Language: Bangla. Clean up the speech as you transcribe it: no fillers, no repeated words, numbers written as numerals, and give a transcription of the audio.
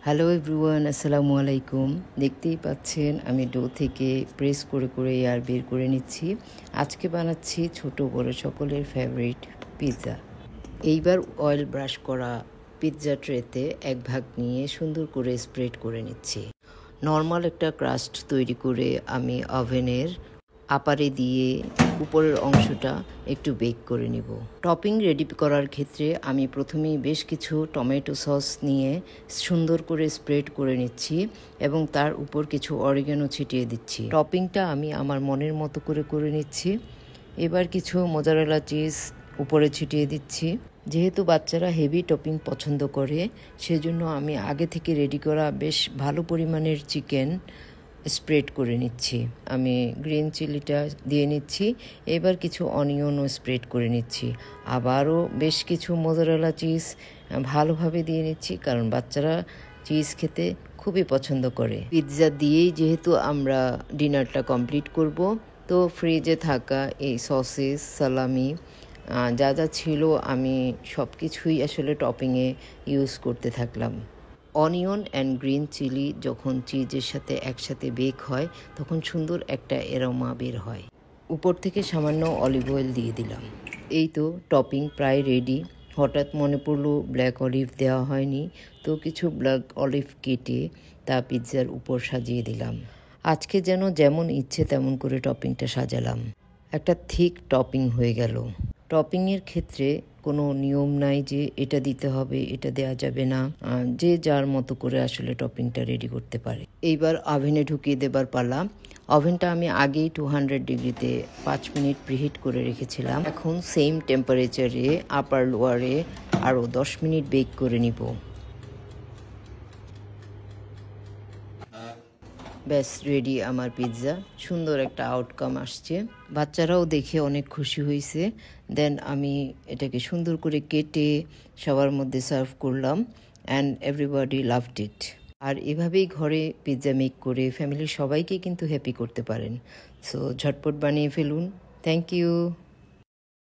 হ্যালো এভরিওয়ান, আসসালামু আলাইকুম। দেখতেই পাচ্ছেন আমি ডো থেকে প্রেস করে করে এয়ার বের করে নিচ্ছি। আজকে বানাচ্ছি ছোট বড় সকলের ফেভারিট পিৎজা। এইবার অয়েল ব্রাশ করা পিৎজা ট্রেতে এক ভাগ নিয়ে সুন্দর করে স্প্রেড করে নিচ্ছি। নর্মাল একটা ক্রাস্ট তৈরি করে আমি ওভেনের আপারে দিয়ে উপরের অংশটা একটু বেক করে নিব। টপিং রেডি করার ক্ষেত্রে আমি প্রথমেই বেশ কিছু টমেটো সস নিয়ে সুন্দর করে স্প্রেড করে নিচ্ছি এবং তার উপর কিছু অরিগানো ছিটিয়ে দিচ্ছি। টপিংটা আমি আমার মনের মতো করে করে নিচ্ছি। এবার কিছু মোজারেলা চিজ উপরে ছিটিয়ে দিচ্ছি। যেহেতু বাচ্চারা হেভি টপিং পছন্দ করে, সেজন্য আমি আগে থেকে রেডি করা বেশ ভালো পরিমাণের চিকেন স্প্রেড করে নিচ্ছি। আমি গ্রিন চিলিটা দিয়ে নিচ্ছি। এবার কিছু অনিয়নও স্প্রেড করে নিচ্ছি। আবারও বেশ কিছু মোজারেলা চিজ ভালোভাবে দিয়ে নিচ্ছি, কারণ বাচ্চারা চিজ খেতে খুবই পছন্দ করে। পিৎজা দিয়েই যেহেতু আমরা ডিনারটা কমপ্লিট করব, তো ফ্রিজে থাকা এই সসেস, সালামি যা যা ছিল আমি সব কিছুই আসলে টপিংয়ে ইউজ করতে থাকলাম। অনিয়ন অ্যান্ড গ্রিন চিলি যখন চিজের সাথে একসাথে বেক হয়, তখন সুন্দর একটা এরোমা বের হয়। উপর থেকে সামান্য অলিভ অয়েল দিয়ে দিলাম। এই তো টপিং প্রায় রেডি। হঠাৎ মনে পড়লো ব্ল্যাক অলিভ দেওয়া হয়নি, তো কিছু ব্ল্যাক অলিভ কেটে তা পিৎজার উপর সাজিয়ে দিলাম। আজকে যেন যেমন ইচ্ছে তেমন করে টপিংটা সাজালাম। একটা থিক টপিং হয়ে গেল। টপিংয়ের ক্ষেত্রে কোনো নিয়ম নাই যে এটা দিতে হবে, এটা দেওয়া যাবে না। যে যার মতো করে আসলে টপিংটা রেডি করতে পারে। এইবার ওভেনে ঢুকিয়ে দেবার পালা। ওভেনটা আমি আগেই 200 ডিগ্রিতে 5 মিনিট প্রিহিট করে রেখেছিলাম। এখন সেম টেম্পারেচারে আপার লোয়ারে আরও 10 মিনিট বেক করে নিব। ব্যাস রেডি আমার পিৎজা। সুন্দর একটা আউটকাম আসছে। বাচ্চারাও দেখে অনেক খুশি হয়েছে। দেন আমি এটাকে সুন্দর করে কেটে সবার মধ্যে সার্ভ করলাম অ্যান্ড এভরিবডি লাভড ইট। আর এভাবেই ঘরে পিৎজা মেক করে ফ্যামিলির সবাইকে কিন্তু হ্যাপি করতে পারেন। সো ঝটপট বানিয়ে ফেলুন। Thank you.